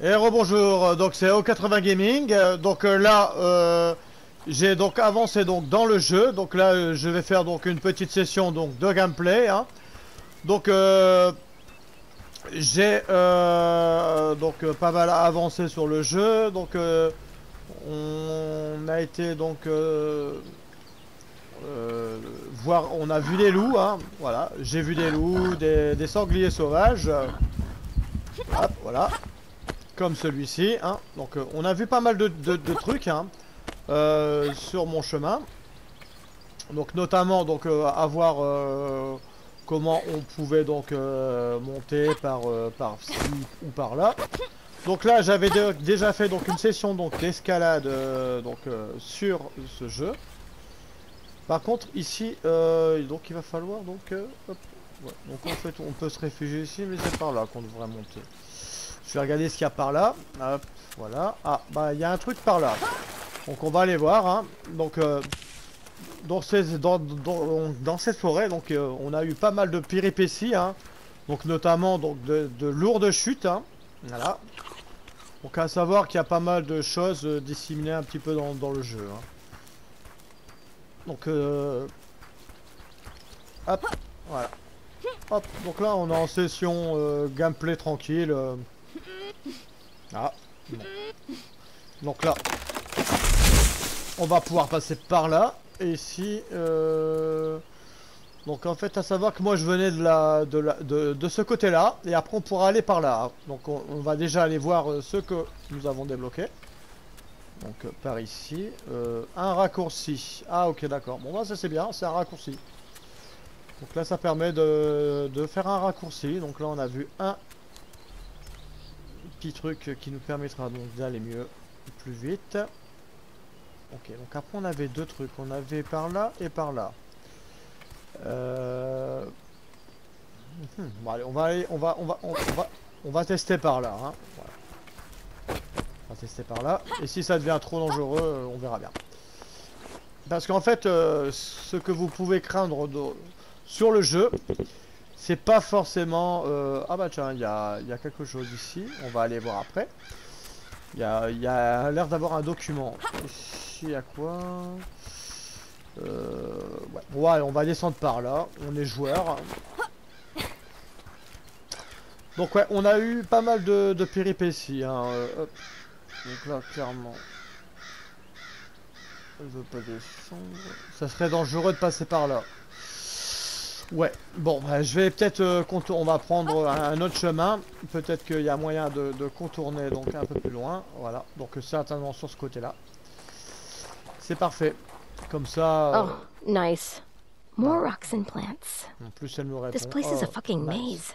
Et rebonjour, donc c'est O80 Gaming. J'ai donc avancé donc dans le jeu. Donc là, je vais faire donc une petite session donc de gameplay, hein. Donc j'ai pas mal avancé sur le jeu. On a été voir, on a vu des loups, hein. Voilà, j'ai vu des loups, des sangliers sauvages. Hop, voilà. Comme celui-ci, hein. Donc on a vu pas mal de trucs, hein, sur mon chemin. Donc notamment avoir comment on pouvait monter par ci ou par là. Donc là j'avais déjà fait donc une session donc d'escalade sur ce jeu. Par contre ici donc il va falloir hop, ouais. Donc en fait on peut se réfugier ici, mais c'est par là qu'on devrait monter. Je vais regarder ce qu'il y a par là. Hop, voilà. Ah, bah il y a un truc par là. Donc on va aller voir, hein. Donc dans cette forêt, on a eu pas mal de péripéties, hein. Donc notamment de lourdes chutes, hein. Voilà. Donc à savoir qu'il y a pas mal de choses disséminées un petit peu dans le jeu, hein. Donc hop, voilà. Hop, donc là on est en session gameplay tranquille. Ah, bon. Donc là, on va pouvoir passer par là. Et ici, donc en fait, à savoir que moi je venais de ce côté-là, et après on pourra aller par là. Donc on va déjà aller voir ce que nous avons débloqué. Donc par ici, un raccourci. Ah ok, d'accord. Bon bah ça c'est bien, c'est un raccourci. Donc là ça permet de faire un raccourci. Donc là on a vu un petit truc qui nous permettra donc d'aller mieux, plus vite. Ok, donc après on avait deux trucs, on avait par là et par là. Bon, allez, on va tester par là, hein. Voilà. On va tester par là. Et si ça devient trop dangereux, on verra bien. Parce qu'en fait, ce que vous pouvez craindre sur le jeu, c'est pas forcément. Ah bah tiens, il y a quelque chose ici. On va aller voir après. Il y a l'air d'avoir un document. Ici, à quoi? Ouais. Bon, allez, on va descendre par là. On est joueur. Donc ouais, on a eu pas mal de péripéties, hein. Hop. Donc là, clairement, je veux pas descendre. Ça serait dangereux de passer par là. Ouais. Bon, bah, je vais peut-être on va prendre un autre chemin. Peut-être qu'il y a moyen de contourner donc un peu plus loin. Voilà. Donc certainement sur ce côté-là. C'est parfait. Comme ça. Oh, nice. More rocks and plants. En plus, elle me répond. This place is a Oh, fucking nice. maze.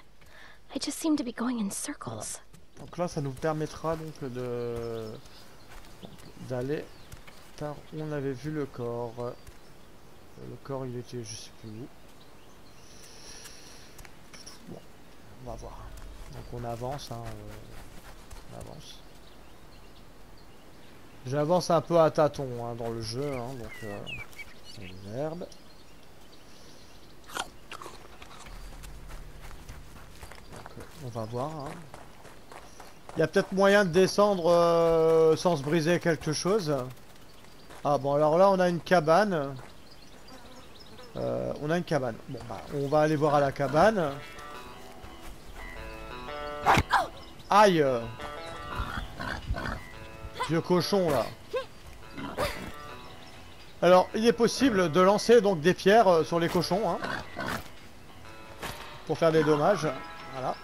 I just seem to be going in Voilà. circles. Donc là, ça nous permettra d'aller par où on avait vu le corps. Le corps, il était, je sais plus où. Bon, on va voir. Donc on avance, hein, on avance. J'avance un peu à tâtons, hein, dans le jeu, hein, les herbes. Donc, on va voir, hein. Il y a peut-être moyen de descendre sans se briser quelque chose. Ah bon, alors là on a une cabane. On a une cabane. Bon bah on va aller voir à la cabane. Aïe! Vieux cochon là. Alors il est possible de lancer donc des pierres sur les cochons, hein, pour faire des dommages. Voilà.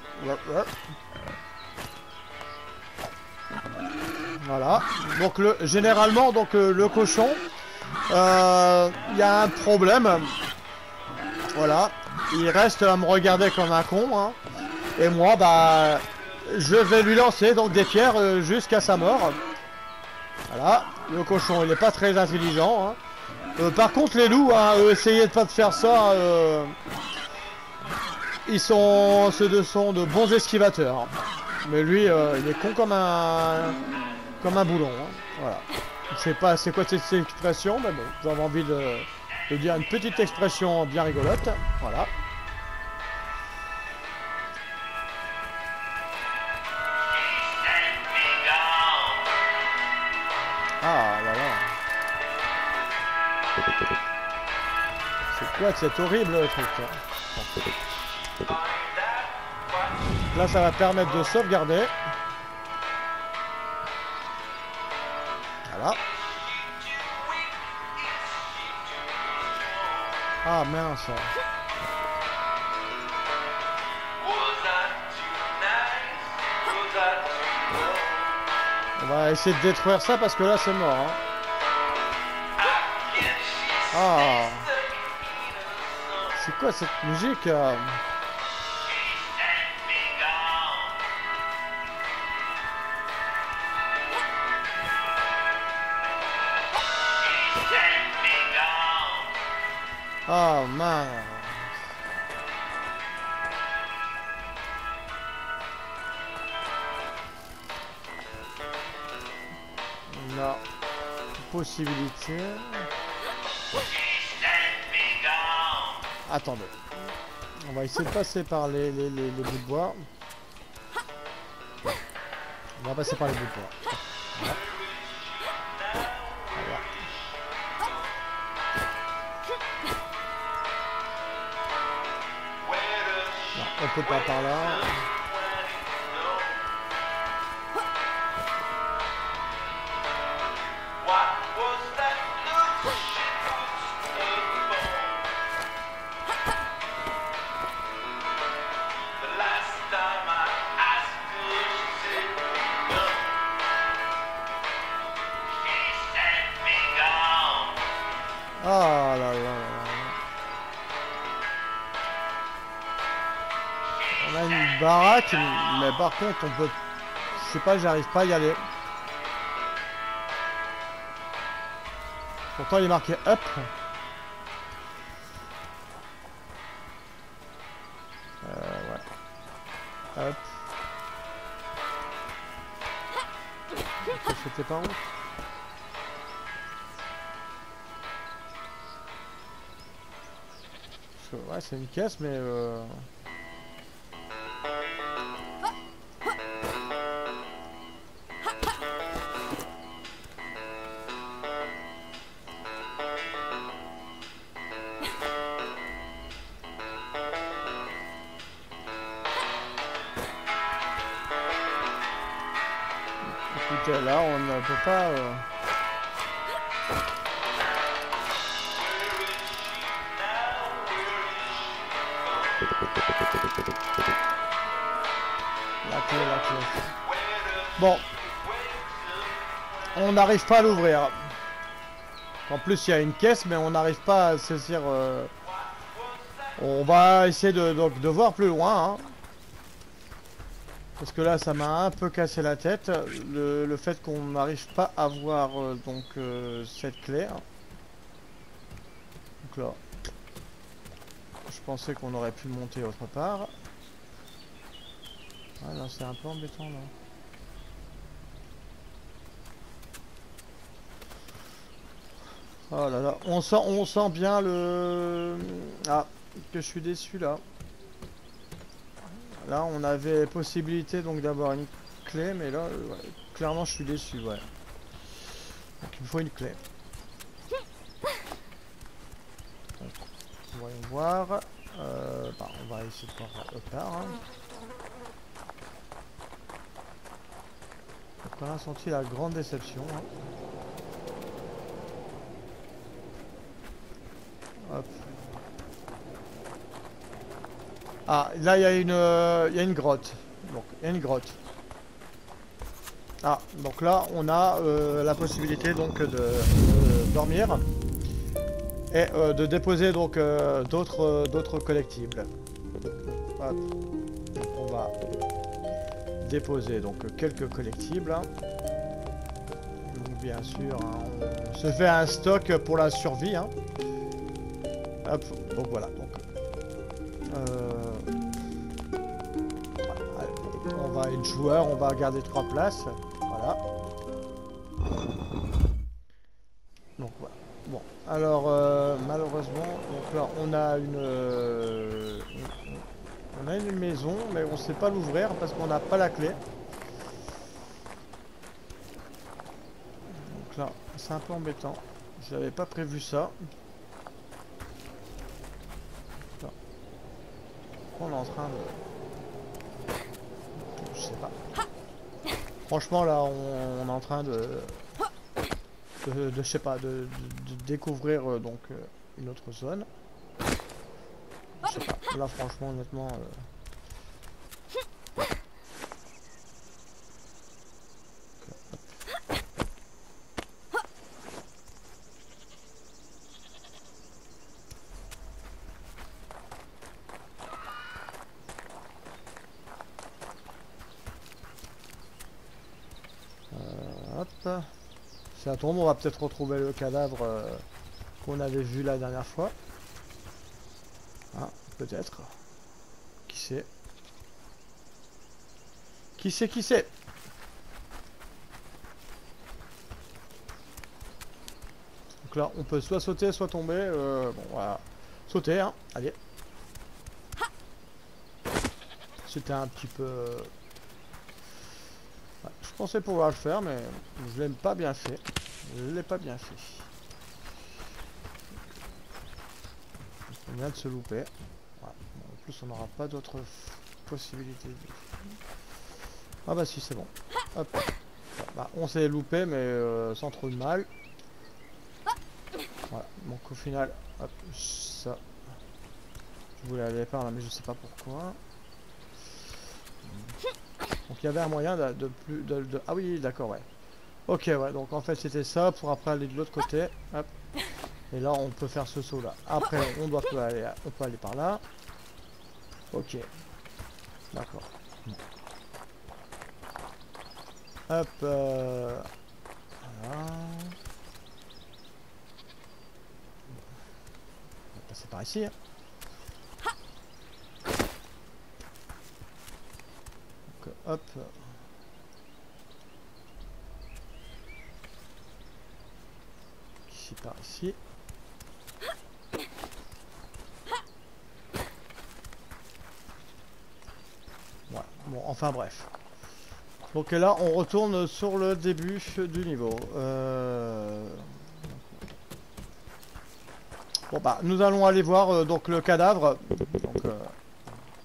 Voilà. Donc généralement le cochon, il y a un problème. Voilà. Il reste à me regarder comme un con, hein. Et moi bah je vais lui lancer donc des pierres jusqu'à sa mort. Voilà. Le cochon il est pas très intelligent, hein. Par contre les loups, hein, essayez de pas de faire ça. Ce sont de bons esquivateurs. Mais lui il est con comme un boulon, hein. Voilà. Je sais pas c'est quoi cette expression, mais bon, j'avais envie de dire une petite expression bien rigolote. Voilà. C'est quoi cet horrible truc là? Là, ça va permettre de sauvegarder. Voilà. Ah mince. On va essayer de détruire ça parce que là c'est mort. Hein. Ah. C'est quoi cette musique Ah mince. Non. Possibilité. Attendez. On va essayer de passer par les bouts de bois. On va passer par les bouts de bois. Voilà. Voilà. Non, on peut pas par là. Ah là là là. On a une baraque, mais par contre on peut... Je sais pas, j'arrive pas à y aller. Pourtant il est marqué up. Ouais. Up. C'était pas où? Ouais, c'est une caisse, mais écoutez, là, on ne peut pas... La clé. Bon. On n'arrive pas à l'ouvrir. En plus, il y a une caisse, mais on n'arrive pas à saisir... On va essayer de voir plus loin. Hein. Parce que là, ça m'a un peu cassé la tête. Le fait qu'on n'arrive pas à voir cette clé. Hein. Donc là... Je pensais qu'on aurait pu monter autre part. Ah là, c'est un peu embêtant là. Oh là là, on sent bien le... Ah, que je suis déçu là. Là, on avait possibilité donc d'avoir une clé, mais là, ouais, clairement, je suis déçu, ouais. Donc, il me faut une clé. Donc, voyons voir. Bah, on va essayer de voir autre part. Hein. Donc, on a senti la grande déception. Hein. Hop. Ah, là il y a une grotte. Donc il y a une grotte. Ah, donc là on a la possibilité donc de dormir et de déposer donc d'autres collectibles. Hop. Donc, on va déposer donc quelques collectibles. Hein. Donc bien sûr, hein, on se fait un stock pour la survie. Hein. Hop, donc voilà. Donc, on va être joueur, on va garder 3 places. Voilà. Donc voilà. Bon, alors malheureusement, donc là on a une maison, mais on sait pas l'ouvrir parce qu'on n'a pas la clé. Donc là, c'est un peu embêtant. J'avais pas prévu ça. On est en train de... Je sais pas. Franchement là on est en train je sais pas, de découvrir donc une autre zone. Je sais pas. Là franchement honnêtement... hop. Si ça tombe, on va peut-être retrouver le cadavre qu'on avait vu la dernière fois. Hein, peut-être. Qui sait? Qui sait, qui sait? Donc là, on peut soit sauter, soit tomber. Bon, voilà. Sauter, hein. Allez. C'était un petit peu... Ouais, je pensais pouvoir le faire, mais je l'ai pas bien fait. Je l'ai pas bien fait. On vient de se louper. Ouais. Bon, en plus, on n'aura pas d'autres possibilités. Ah bah si, c'est bon. Hop. Bah, on s'est loupé, mais sans trop de mal. Voilà. Donc au final, hop, ça. Je voulais aller par là, mais je sais pas pourquoi. Donc il y avait un moyen Ah oui, d'accord, ouais. Ok, ouais, donc en fait c'était ça pour après aller de l'autre côté. Hop. Et là on peut faire ce saut là. Après on peut aller par là. Ok. D'accord. Hop. Voilà. On va passer par ici. Hein. Donc, hop. Ici par ici. Ouais, bon, enfin bref. Donc là, on retourne sur le début du niveau. Bon bah, nous allons aller voir donc le cadavre. Donc,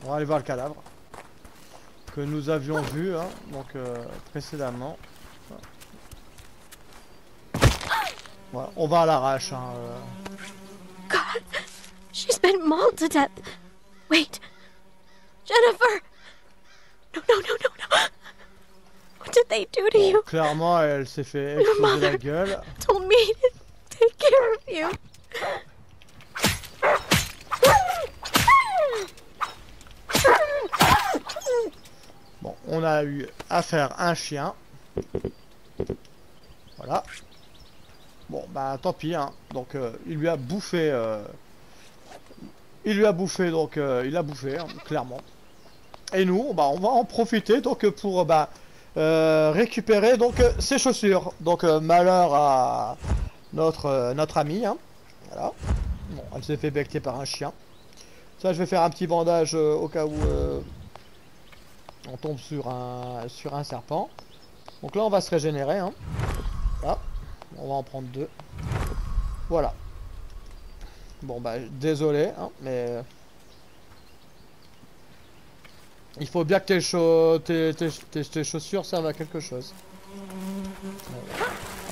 on va aller voir le cadavre que nous avions vu hein, donc précédemment. Voilà, on va à l'arrache. Hein, God, she's been mauled to death. Wait, Jennifer! No, no, no, no, no. What did they do to Bon, you? clairement, elle s'est fait Your exploser la mother gueule. told me to take care of you. Bon, on a eu affaire à un chien. Voilà. Bon, bah tant pis. Hein. Donc, il lui a bouffé. Il lui a bouffé, donc il a bouffé, hein, clairement. Et nous, bah, on va en profiter donc pour bah, récupérer donc ses chaussures. Donc malheur à notre amie. Hein. Voilà. Bon, elle s'est fait becter par un chien. Ça, je vais faire un petit bandage au cas où on tombe sur un serpent. Donc là, on va se régénérer. Hein. Voilà. On va en prendre 2. Voilà. Bon, bah, désolé, hein, mais... Il faut bien que tes chaussures servent à quelque chose.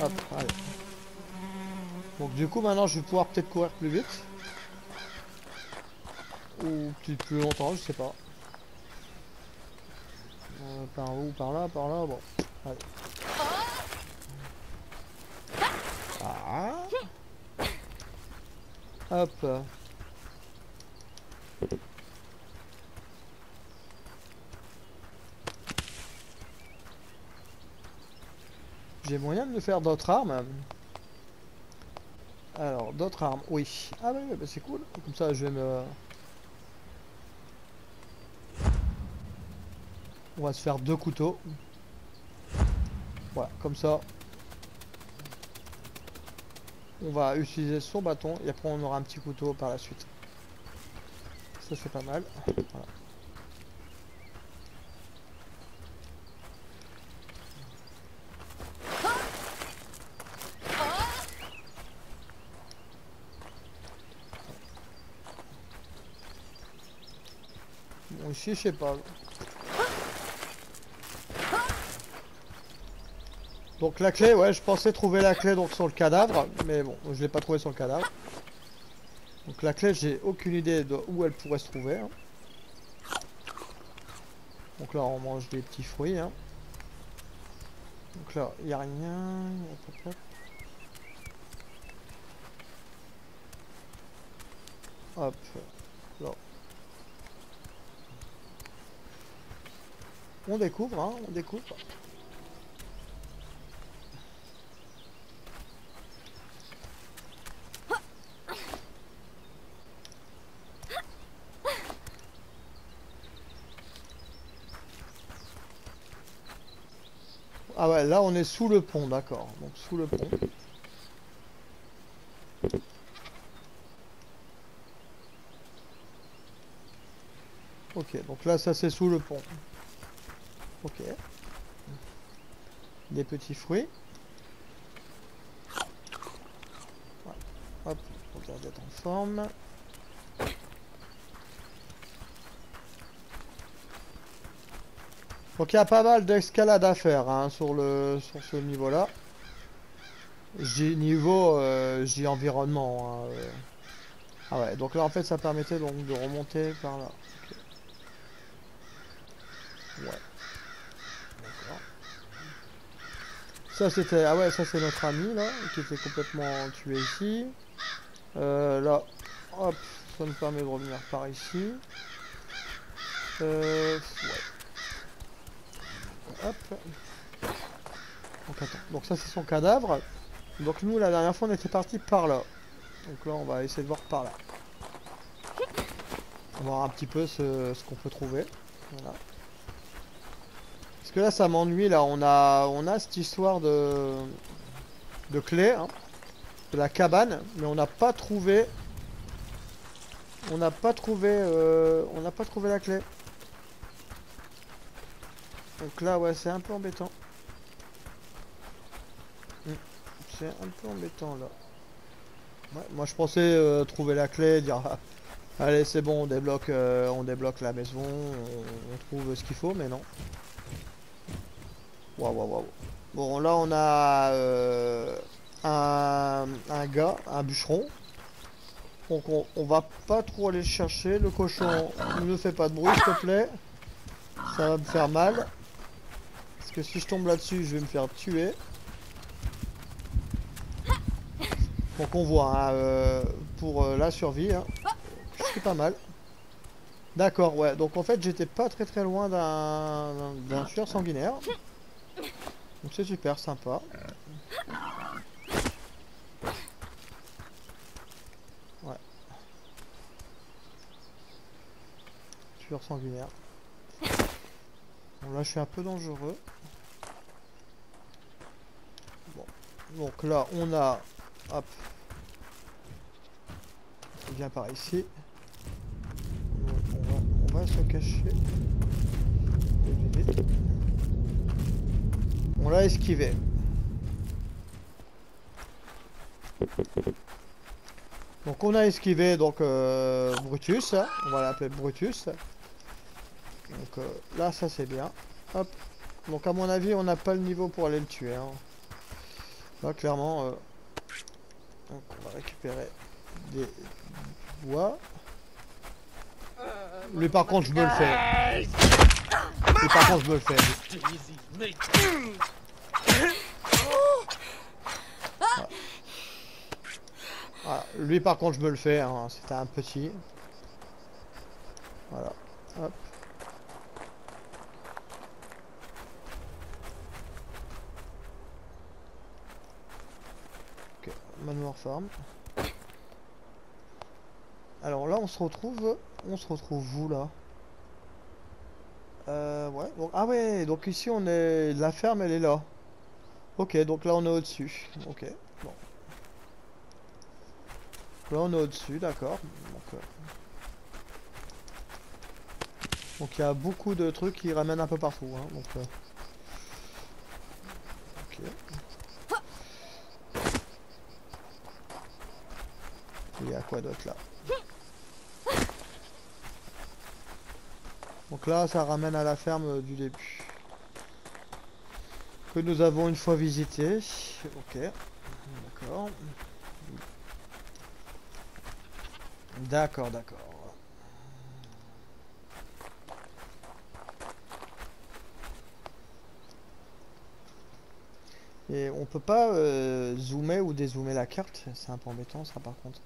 Hop, allez. Donc du coup, maintenant, je vais pouvoir peut-être courir plus vite. Ou peut-être plus longtemps, je sais pas. Par où, par là, bon. Allez. Ah. Hop. J'ai moyen de me faire d'autres armes. Alors, d'autres armes, oui. Ah ouais, bah c'est cool. Comme ça, je vais me... On va se faire 2 couteaux. Voilà, comme ça. On va utiliser son bâton et après on aura un petit couteau par la suite. Ça c'est pas mal. Voilà. Ici, je sais pas. Donc la clé, ouais, je pensais trouver la clé donc sur le cadavre, mais bon, je l'ai pas trouvé sur le cadavre. Donc la clé, j'ai aucune idée de où elle pourrait se trouver. Hein. Donc là, on mange des petits fruits. Hein. Donc là, il n'y a rien. Hop. Là. On découvre, hein, on découvre. Ah ouais, là on est sous le pont, d'accord. Donc sous le pont. Ok, donc là ça c'est sous le pont. Ok. Des petits fruits. Voilà. Hop, on garde d'être en forme. Donc il y a pas mal d'escalade à faire hein, sur ce niveau-là. J'ai niveau, j'ai environnement. Hein, Ah ouais, donc là en fait ça permettait donc de remonter par là. Okay. Ouais. D'accord. Ça c'était, ah ouais, ça c'est notre ami là, qui était complètement tué ici. Là, hop, ça nous permet de revenir par ici. Ouais. Hop. Donc attends, donc ça c'est son cadavre. Donc nous la dernière fois on était parti par là. Donc là on va essayer de voir par là. On va voir un petit peu ce qu'on peut trouver. Voilà. Parce que là ça m'ennuie là, on a cette histoire de clé, hein, de la cabane, mais on n'a pas trouvé. On n'a pas trouvé la clé. Donc là ouais c'est un peu embêtant. C'est un peu embêtant là. Ouais, moi je pensais trouver la clé, dire ah, allez c'est bon on débloque la maison, on trouve ce qu'il faut, mais non. Waouh waouh waouh. Bon là on a un gars, un bûcheron. Donc on va pas trop aller le chercher. Le cochon ne fait pas de bruit s'il te plaît. Ça va me faire mal. Parce que si je tombe là-dessus je vais me faire tuer. Donc on voit hein, pour la survie, hein, c'est pas mal. D'accord, ouais. Donc en fait j'étais pas très loin d'un tueur sanguinaire. Donc c'est super sympa. Ouais. Tueur sanguinaire. Bon là je suis un peu dangereux. Bon. Donc là on a... Hop. On vient par ici. On va se cacher. On l'a esquivé. Donc on a esquivé donc Brutus. On va l'appeler Brutus. Donc là ça c'est bien. Hop. Donc à mon avis on n'a pas le niveau pour aller le tuer. Hein. Là clairement donc on va récupérer des bois. Lui par contre je me le fais. Lui par contre je me le fais. Voilà. Voilà. Lui par contre je me le fais. Hein. C'était un petit. Voilà. Hop. Ok. Manoir Farm. Alors là on se retrouve où là? Ouais. Donc, ah ouais, donc ici on est... La ferme elle est là. Ok, donc là on est au-dessus. Ok, bon. Là on est au-dessus, d'accord. Donc il y a beaucoup de trucs qui ramènent un peu partout. Hein, donc, ok. Il y a quoi d'autre là? Donc là, ça ramène à la ferme du début. Que nous avons une fois visité. Ok. D'accord. D'accord, d'accord. Et on peut pas zoomer ou dézoomer la carte, c'est un peu embêtant ça par contre.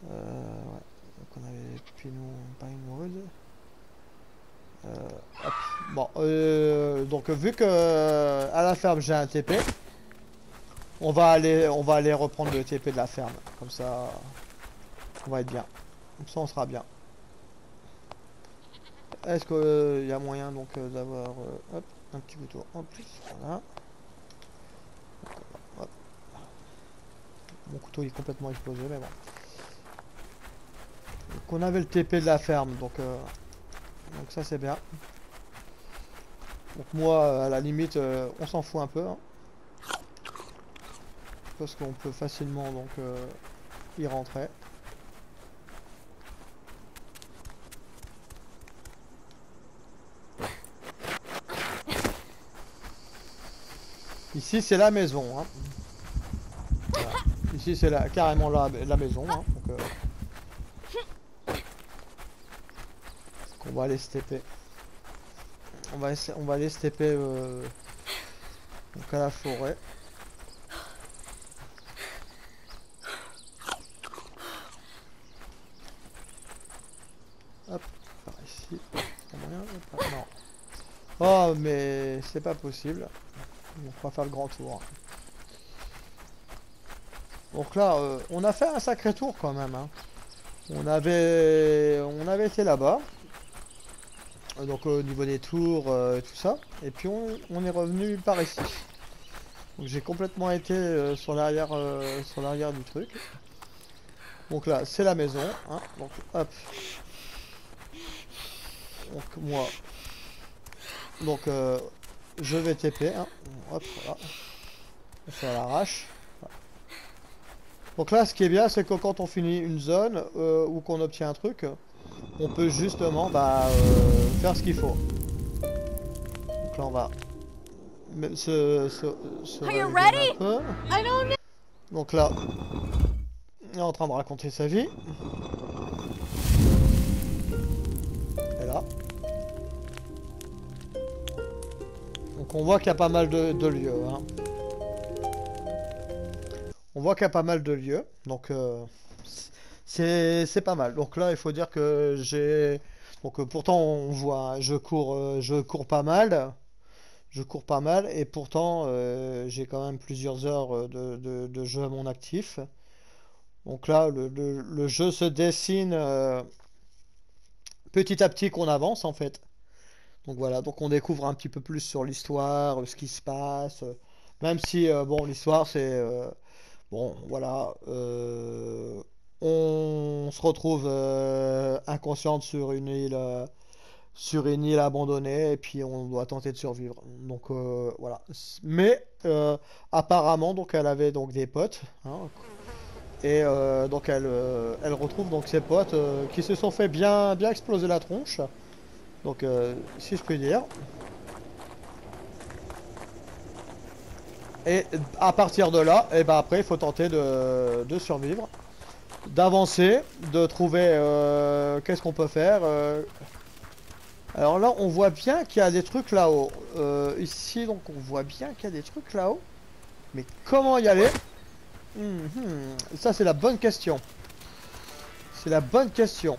Ouais. Donc on avait Pinewood. Hop. Bon, donc vu que à la ferme j'ai un TP, on va aller reprendre le TP de la ferme. Comme ça, on va être bien. Comme ça, on sera bien. Est-ce qu'il y a moyen donc d'avoir hop, un petit couteau en plus, voilà. Hop. Mon couteau il est complètement explosé, mais bon. Donc on avait le TP de la ferme, donc ça c'est bien. Donc moi, à la limite, on s'en fout un peu, hein, parce qu'on peut facilement donc y rentrer. Ici c'est la maison, hein. Voilà. Ici c'est carrément la maison, hein. Donc on va aller se TP. On va aller se TP donc à la forêt. Hop, par ici. Non. Oh mais c'est pas possible. On va faire le grand tour. Donc là, on a fait un sacré tour quand même, hein. On avait été là-bas. Donc au niveau des tours, tout ça. Et puis on est revenu par ici. Donc j'ai complètement été sur l'arrière du truc. Donc là, c'est la maison, hein. Donc hop. Donc moi. Donc je vais TP, hein. Hop, voilà. On fait à l'arrache. Voilà. Donc là, ce qui est bien, c'est que quand on finit une zone ou qu'on obtient un truc, on peut justement faire ce qu'il faut. Donc là, on va se réveiller un peu. Donc là, il est en train de raconter sa vie. Et là. Donc on voit qu'il y a pas mal de lieux, hein. On voit qu'il y a pas mal de lieux, donc c'est pas mal. Donc là, il faut dire que j'ai... Donc pourtant, on voit, hein, je cours pas mal. Je cours pas mal, et pourtant, j'ai quand même plusieurs heures de jeu à mon actif. Donc là, le jeu se dessine petit à petit qu'on avance, en fait. Donc voilà, donc on découvre un petit peu plus sur l'histoire, ce qui se passe. Même si, bon, l'histoire, c'est... bon, voilà, on se retrouve inconsciente sur une île abandonnée, et puis on doit tenter de survivre. Donc voilà. Mais apparemment, donc elle avait donc des potes, hein, et donc elle retrouve donc ses potes qui se sont fait bien exploser la tronche. Donc si je puis dire. Et à partir de là, et ben après il faut tenter de survivre, d'avancer, de trouver qu'est-ce qu'on peut faire. Alors là on voit bien qu'il y a des trucs là-haut. Ici donc on voit bien qu'il y a des trucs là-haut. Mais comment y aller? Ça c'est la bonne question. C'est la bonne question.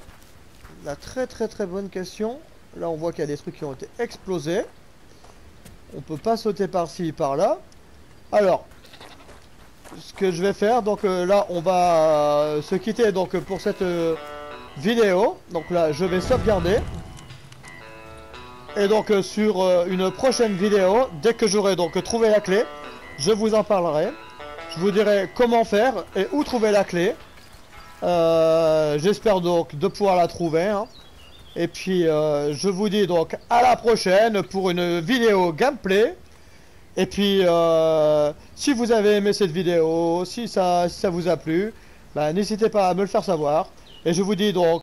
La très bonne question. Là on voit qu'il y a des trucs qui ont été explosés. On peut pas sauter par-ci, par-là. Alors, ce que je vais faire, donc là on va se quitter donc pour cette vidéo. Donc là je vais sauvegarder. Et donc sur une prochaine vidéo, dès que j'aurai donc trouvé la clé, je vous en parlerai. Je vous dirai comment faire et où trouver la clé. J'espère donc de pouvoir la trouver, hein. Et puis je vous dis donc à la prochaine pour une vidéo gameplay. Et puis si vous avez aimé cette vidéo, si ça vous a plu, bah, n'hésitez pas à me le faire savoir. Et je vous dis donc